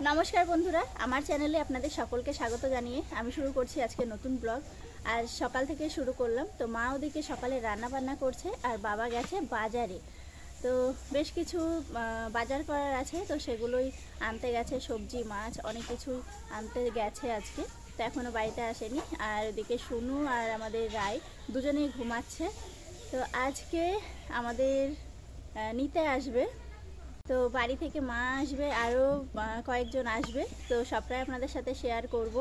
नमस्कार बंधुरा आमार चैनेले आपनादेर सकलके स्वागत जानिए आमी शुरू करछि आजके नतून ब्लग। आज सकाल थेके शुरू करलाम। तो मा ओदिके सकाले रान्ना बान्ना करछे और बाबा गेछे बाजारे। तो बेश किछु बाजार करार आछे, तो सेगुलोई आनते गेछे, सब्जी माछ अनेक किछु आनते गेछे आजके। तो एखोनो बाड़ीते आसेनी। और ओदिके सुनू और आमादेर राय दुजोनेई घुमाচ্ছে। तो आजके आमादेर निते आसबे। तो बाड़ी थेके मा आसबे आरो कयेकजन आसबे। तो सबटाई आपनादेर साथे शेयार करब।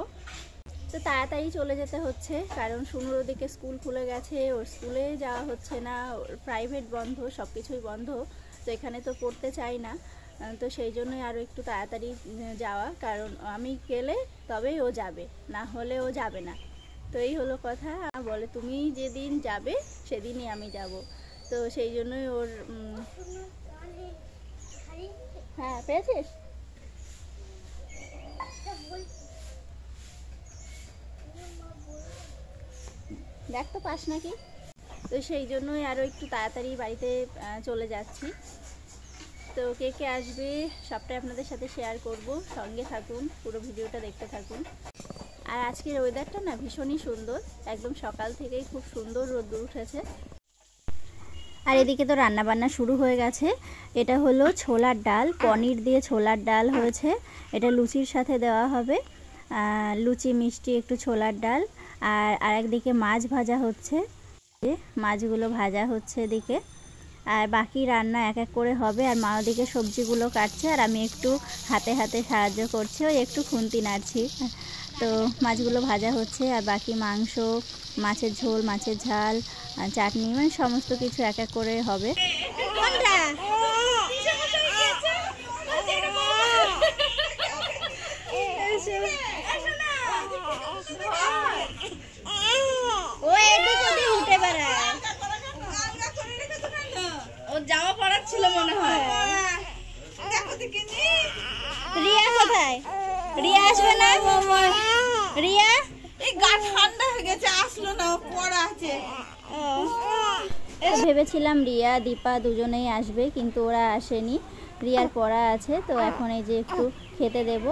तो ताड़ाताड़ी चले जेते होच्छे कारण सुनुर ओदिके स्कूल खुले गेछे, ओर स्कूले जाওয়া হচ্ছে না, प्राइवेट बंध सबकिछुई बंध। तो एखाने तो पढ़ते चाই ना, तो सेई जोन्नोई आरो एकटु ताड़ाताड़ी जाওয়া, कारण आमी गेले तबेई ओ जाबे, ना होले ओ जाबे ना। तो এই হলো কথা। বলে তুমি যেদিন যাবে সেদিনই আমি যাব। তো সেই জন্যই ওর হ্যাঁ পেয়েছিস দেখ তো পাস নাকি। তো সেই জন্যই আরও একটু তাড়াতাড়ি বাড়িতে চলে যাচ্ছি। তো কে কে আসবে সবটাই আপনাদের সাথে শেয়ার করব, সঙ্গে থাকুন, পুরো ভিডিওটা দেখতে থাকুন। আর আজকের ওয়েদারটা না ভীষণই সুন্দর, একদম সকাল থেকেই খুব সুন্দর রোদ উঠেছে। আর এদিকে তো রান্না বান্না শুরু হয়ে গেছে। এটা হলো ছোলার ডাল, পনির দিয়ে ছোলার ডাল হয়েছে। এটা লুচির সাথে দেওয়া হবে, লুচি মিষ্টি একটু ছোলার ডাল। আর আরেকদিকে মাছ ভাজা হচ্ছে, মাছগুলো ভাজা হচ্ছে এদিকে। আর বাকি রান্না এক এক করে হবে। আর মা ওদিকে সবজিগুলো কাটছে আর আমি একটু হাতে হাতে সাহায্য করছি, ওই একটু খুন্তি নাড়ছি। তো মাছগুলো ভাজা হচ্ছে আর বাকি মাংস, মাছের ঝোল, মাছের ঝাল, চাটনি, মানে সমস্ত কিছু এক এক করে হবে। জামা পরার ছিল মনে হয়। রিয়া কোথায়? রিয়া আসবে না? রিয়া এই গা ঠান্ডা হয়ে গেছে, আসলো না, পড়া আছে। ভেবেছিলাম রিয়া দীপা দুজনেই আসবে, কিন্তু ওরা আসেনি। রিয়ার পড়া আছে। তো এখন এই যে একটু খেতে দেব।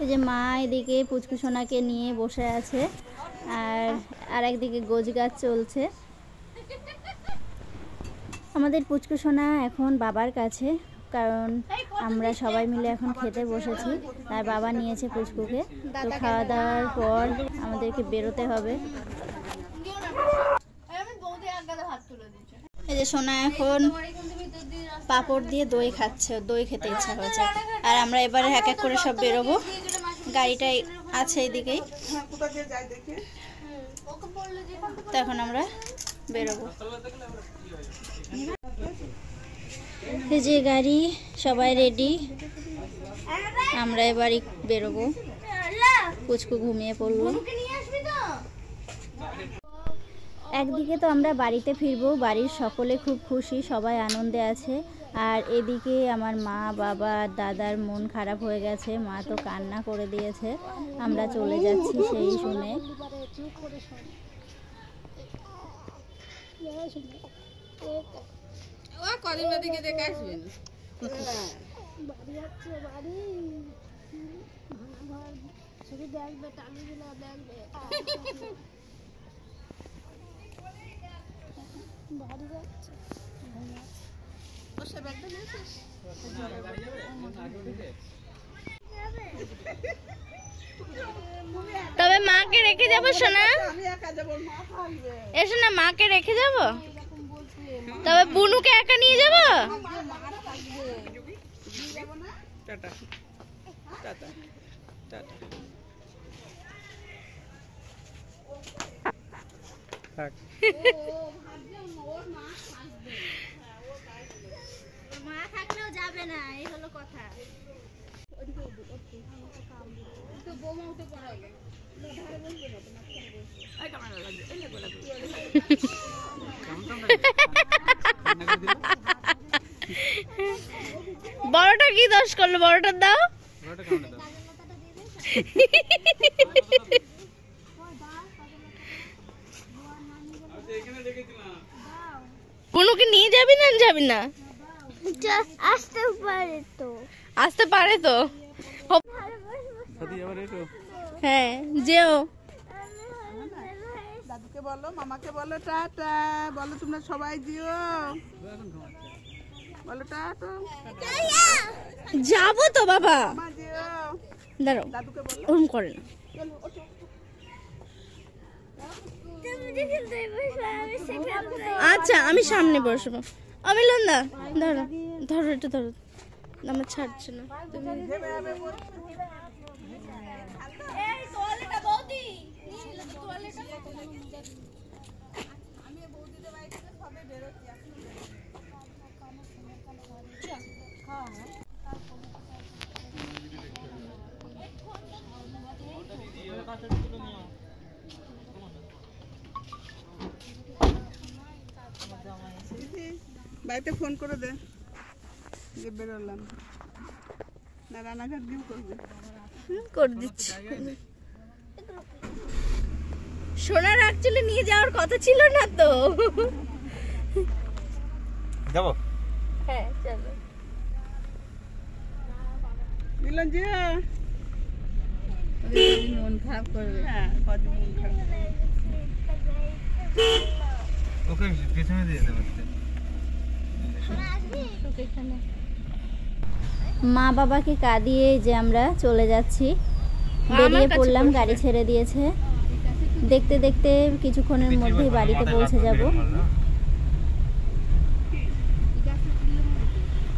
এই যে মা এদিকে পুচকুসোনাকে নিয়ে বসে আছে আর একদিকে গোছ গাছ চলছে। আমাদের পুচকুসোনা এখন বাবার কাছে, কারণ আমরা সবাই মিলে এখন খেতে বসেছি। তার বাবা নিয়েছে পুচকুকে। তো খাওয়া দাওয়ার পর আমাদেরকে বেরোতে হবে। এই যে সোনা এখন পাঁপড় দিয়ে দই খাচ্ছে, দই খেতে ইচ্ছা হয়েছে। আর আমরা এবারে এক এক করে সব বেরোবো। গাড়িটাই আছে এইদিকেই। তো এখন আমরা বেরোবো। এই যে গাড়ি, সবাই রেডি, আমরা এবারই বেরোবো। পুচকু ঘুমিয়ে পড়লো। একদিকে তো আমরা বাড়িতে ফিরবো, বাড়ির সকলে খুব খুশি, সবাই আনন্দে আছে। আর এদিকে আমার মা, বাবা, দাদার মন খারাপ হয়ে গেছে, মা তো কান্না করে দিয়েছে। আমরা চলে যাচ্ছি সেই শুনে। তবে মাকে রেখে যাবো সোনা, এসো না, মাকে রেখে যাবো। তবে বুনুকে একা নিয়ে যাবো। Tata tata tata. মা থাকলেও যাবে না, এই হলো কথা। বড়টা কি দোষ করলো? বড়টা দাও। এখানে দেখেছিলাম যাবি না যাবি না? আসতে পারে তো। আসতে পারে তো। হ্যাঁ যেও। দাদুকে বলো, মামাকে বলো টাটা, বলো তোমরা সবাই দিও, বলো টাটা। যাবো তো বাবা। মা দিও, দাঁড়াও, দাদুকে বলো। ওরম করে না। আচ্ছা আমি সামনে বসবো। অমিলন্দা ধরো ধরো, এটা ধরো, আমার ছাড়ছে না। বাড়িতে ফোন করে দে যে বেরোলাম না, রানাঘাট গিয়ে করবে। করে দিচ্ছি। সোনার অ্যাকচুয়ালি নিয়ে যাওয়ার কথা ছিল না তো। যাবো? হ্যাঁ চলো। মিলন যে মন খারাপ করবে। হ্যাঁ, কদিন মন খারাপ করবে। ওকে পেছনে দিয়ে দেবো। মা বাবাকে কাঁদিয়ে যে আমরা চলে যাচ্ছি, বেরিয়ে পড়লাম, গাড়ি ছেড়ে দিয়েছে। দেখতে দেখতে কিছুক্ষণের মধ্যেই বাড়িতে পৌঁছে যাব।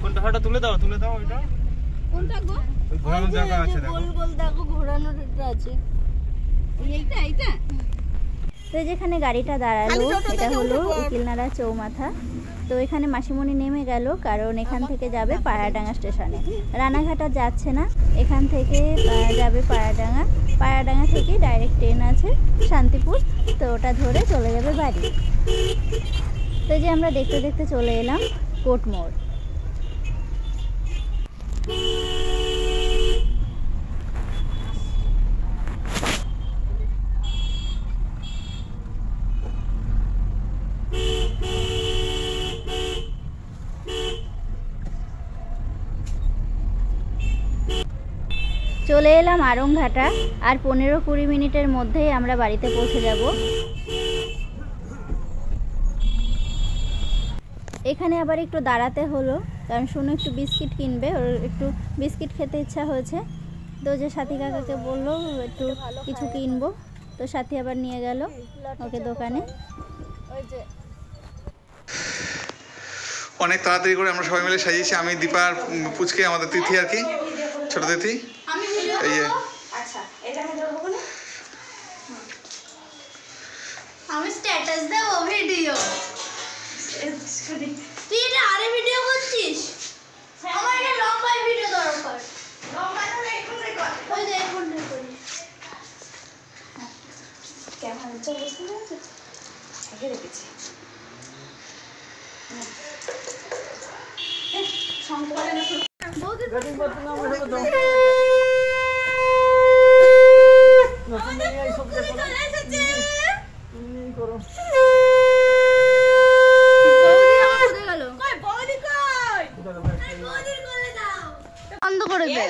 কোনটা হাটা তুলে দাও, তুলে দাও। ওইটা কোনটা গো? ওই ঘোরানোর জায়গা আছে দেখো। গোল গোল দেখো, ঘোরানোর আছে। এইটা তো যেখানে গাড়িটা দাঁড়ালো এটা হলো উকিলনাড়া চৌমাথা। তো এখানে মাসিমণি নেমে গেল, কারণ এখান থেকে যাবে পায়রাডাঙ্গা স্টেশনে। রানাঘাট আর যাচ্ছে না, এখান থেকে যাবে পায়রাডাঙ্গা। পায়রাডাঙ্গা থেকে ডাইরেক্ট ট্রেন আছে শান্তিপুর, তো ওটা ধরে চলে যাবে বাড়ি। তো যে আমরা দেখতে দেখতে চলে এলাম কোর্ট মোড়। চলে এলাম আরংঘাটা, আর 15-20 মিনিটের মধ্যেই আমরা বাড়িতে পৌঁছে যাব। এখানে আবার একটু দাঁড়াতে হলো, কারণ শুনে একটু বিস্কিট কিনবে, ওর একটু বিস্কিট খেতে ইচ্ছা হয়েছে। তো যে সাথী কাকাকে বললো একটু কিছু কিনবো, তো সাথী আবার নিয়ে গেল ওকে দোকানে। অনেক তাড়াতাড়ি করে আমরা সবাই মিলে সাজিয়েছি। আমি দীপা আর পুচকে, আমাদের তিথি আর কি, ছোট তিথি। এই যে আমি স্ট্যাটাস দেবো ভিডিও। তুই এটা আরে ভিডিও করছিস? আমার এটা লম্বা ভিডিও দরকার। লম্বা না এখন কর। ওই যে এখন করি। কেমন চলছে না? আগে রেখেছি। সংকলন বৌদি কাটিং করতে না আমরা সব বন্ধ করে দে।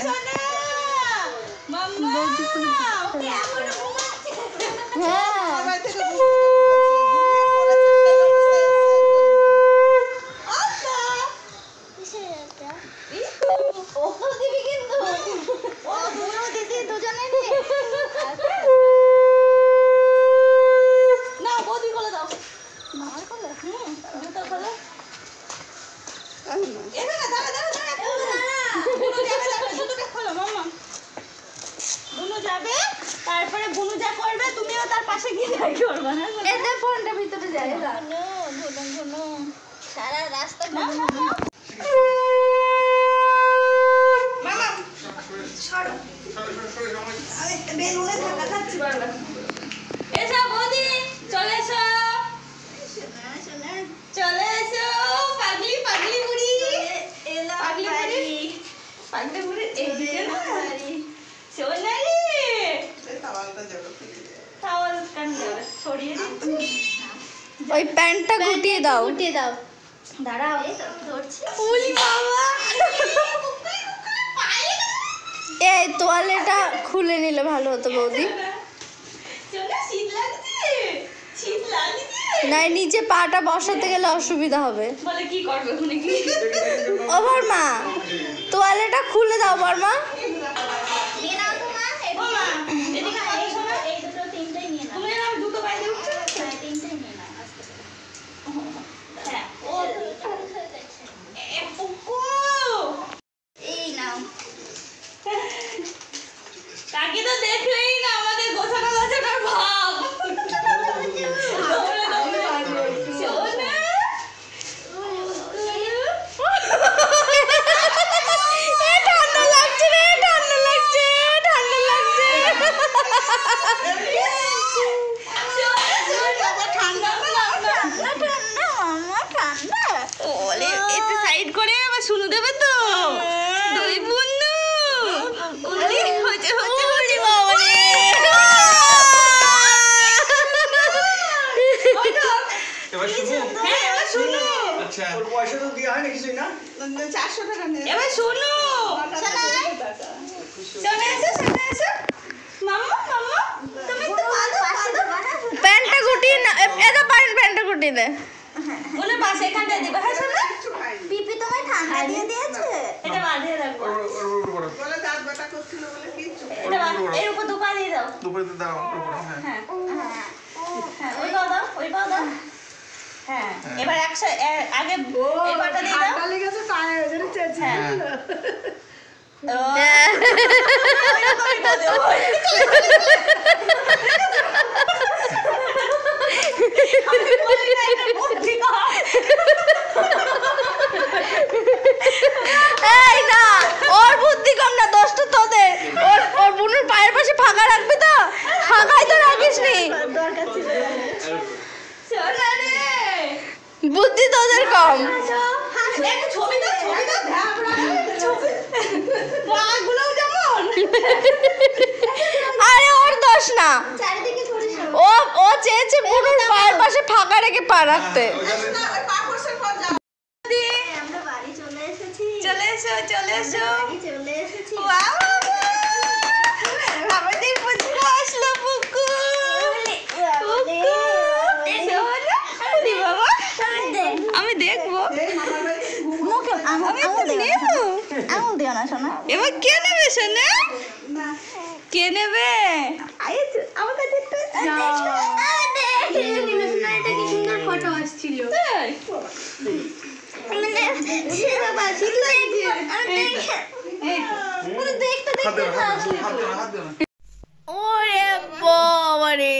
তারপরে বুনু যা করবে তুমিও তার পাশে গিয়ে যাই করবে না। এতে ফোনটা ভিতরে যায় না। বুনু সারা রাস্তা মামা ছাড়ো আরে বেলুনে ধাক্কা খাচ্ছি বারবার। এসো বৌদি চলে এসো, চলে এসো পাগলি পাগলি বুড়ি। পাগলি বুড়ি, পাগলি বুড়ি এইদিকে না সোনালি টাওয়াল কান ছড়িয়ে দিচ্ছি। ওই প্যান্টটা গুটিয়ে দাও। গুটিয়ে দাও। দাঁড়াও ধরছি। এই তোয়ালেটা খুলে নিলে ভালো হতো বৌদি। শীত লাগছে, শীত লাগছে। নাই নিচে পাটা বসাতে গেলে অসুবিধা হবে। বলে কি করবে ওখানে কি? ও বর্মা তোয়ালেটা খুলে দাও বর্মা। নিয়ে নাও তো মা, এই মা এদিকে কথা শোনো। এই দুটো তিনটেই নিয়ে নাও। তুমি নাও দুটো বাইরে উঠছে। হ্যাঁ তিনটেই নিয়ে নাও। হ্যাঁ ও এ পুকু এই নাও। কাকে তো দেখলেই না আমাদের গোছানো গোছানোর ভাব। ঠান্ডা লাগছে রে, ঠান্ডা লাগছে, ঠান্ডা লাগছে। ওলে একটু সাইড করে আবার শুনু দেবে তো। দুই বুন্নু ওলে হচ্ছে হচ্ছে হচ্ছে বাবা রে। এবার শুনো। হ্যাঁ এবার শুনু, আচ্ছা পয়সা তো দেওয়া হয় না কিছুই না। 400 টাকা নিয়ে এবার শুনু। চলে এসো চলে এসো। মাম্মা মাম্মা তুমি তো বাঁধো বাঁধো। প্যান্টটা গুটিয়ে না, এটা প্যান্টটা গুটিয়ে দে। ওনে পাশে এখানটায় দিবা। হ্যাঁ শোনো পিপি তোমায় ঠান্ডা দিয়ে দিয়েছে? এটা বাঁধিয়ে রাখবো। বলে দাঁত ব্যথা করছিল বলে কিচ্ছু এর উপর দুপা দিয়ে দাও। দুপুরে দাও হ্যাঁ। হ্যাঁ হ্যাঁ ওই পাও দাও, ওই পাও দাও। হ্যাঁ এবার আগে এই পাটা দিয়ে দাও। ঠান্ডা লেগেছে তাই ওই জন্য চেয়েছি। হ্যাঁ ও এই না, ওর বুদ্ধি কম না, দোষটা তোদের। ওর বুনুর পায়ের পাশে ফাঁকা রাখবি তো, ফাঁকাই তো রাখিস নি। সোনা রে বুদ্ধি তোদের কম। একটা ছবি দাও, ছবি দাও। ছবি পাগুলোও যেমন। আরে ওর দোষ না, চারিদিকে ঘুরে সরো। ও চেয়েছে বুনুর পায়ের পাশে ফাঁকা রেখে পা রাখতে। ওই পা কোষের পর যাও। আমরা বাড়ি চলে এসেছি। চলে এসো চলে এসো। বাড়ি চলে এসেছি। ওয়াও আমাদের পুচকু আসলো পুকু। আমি দেখবো। মুখে আঙুল দিও না শোনা। এবার কে নেবে সোনা? কে নেবে? আমার কাছে একটু এটা কি সুন্দর ফটো আসছিল। তাই? হাত দেও না, হাত দেও না, হাত দেও না। ওরে বাবা রে,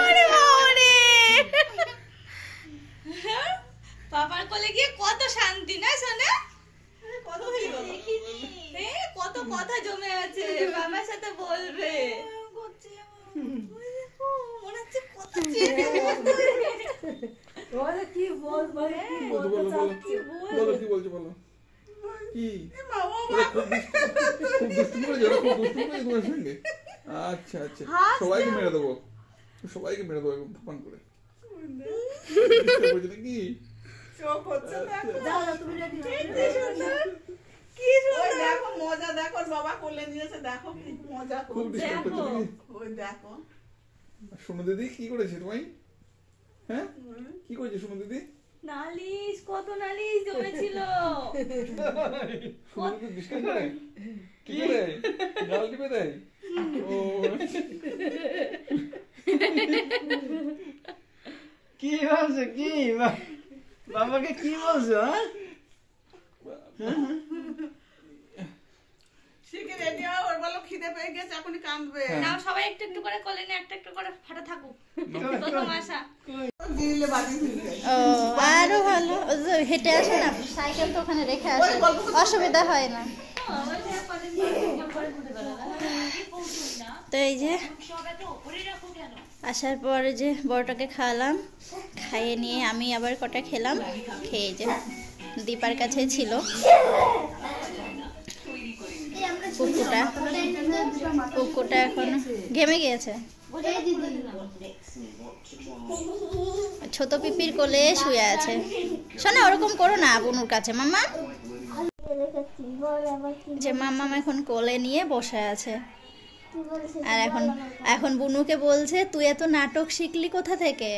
ওরে বাবা রে। বাবার কোলে গিয়ে কত শান্তি না সোনা? কত কথা জমে আছে, বাবার সাথে বলবে। মনে হচ্ছে কত আচ্ছা আচ্ছা সবাইকে মেরে দেবো, সবাইকে মেরে দেবো একদম থাপান করে। কি চোখ হচ্ছে ওই দেখো মজা, দেখো বাবা কোলে নিয়েছে, দেখো কি মজা খুব করছে। ডিস্টার্ব করছে নাকি? ওই দেখো সোনু দিদি কি করেছে তোমায়? হ্যাঁ কি করেছে সোনু দিদি? নালিশ, কত নালিশ জমেছিল। সোনু দিদি ডিস্টার্ব করে কি করে গাল টিপে দেয়? ও কি বলছো কি বাবাকে কি বলছো? শিখে রেডি হও, ওর বলো খিদে পেয়ে গেছে, এখনই কাঁদবে। নাও সবাই একটু একটু করে কোলে নিয়ে একটা একটু করে ফাটা থাকুক। প্রথম আশা। দিলে বাজি দিলে ও আরো ভালো, ওই যে হেঁটে আসে না, সাইকেল তো ওখানে রেখে আসে, অসুবিধা হয় না। তো এই যে আসার পরে যে বড়টাকে খাওয়ালাম, খাইয়ে নিয়ে আমি আবার কটা খেলাম, খেয়ে যে দীপার কাছে ছিল। কোকোটা এখন ঘেমে গিয়েছে। ছোট পিপির কোলে শুয়ে আছে। শোনা ওরকম করো না বুনুর কাছে মাম্মা। যে মাম্মা এখন কোলে নিয়ে বসে আছে। আর এখন বুনুকে বলছে তুই এত নাটক শিখলি কোথা থেকে?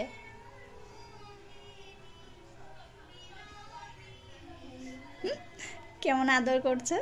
কেমন আদর করছে।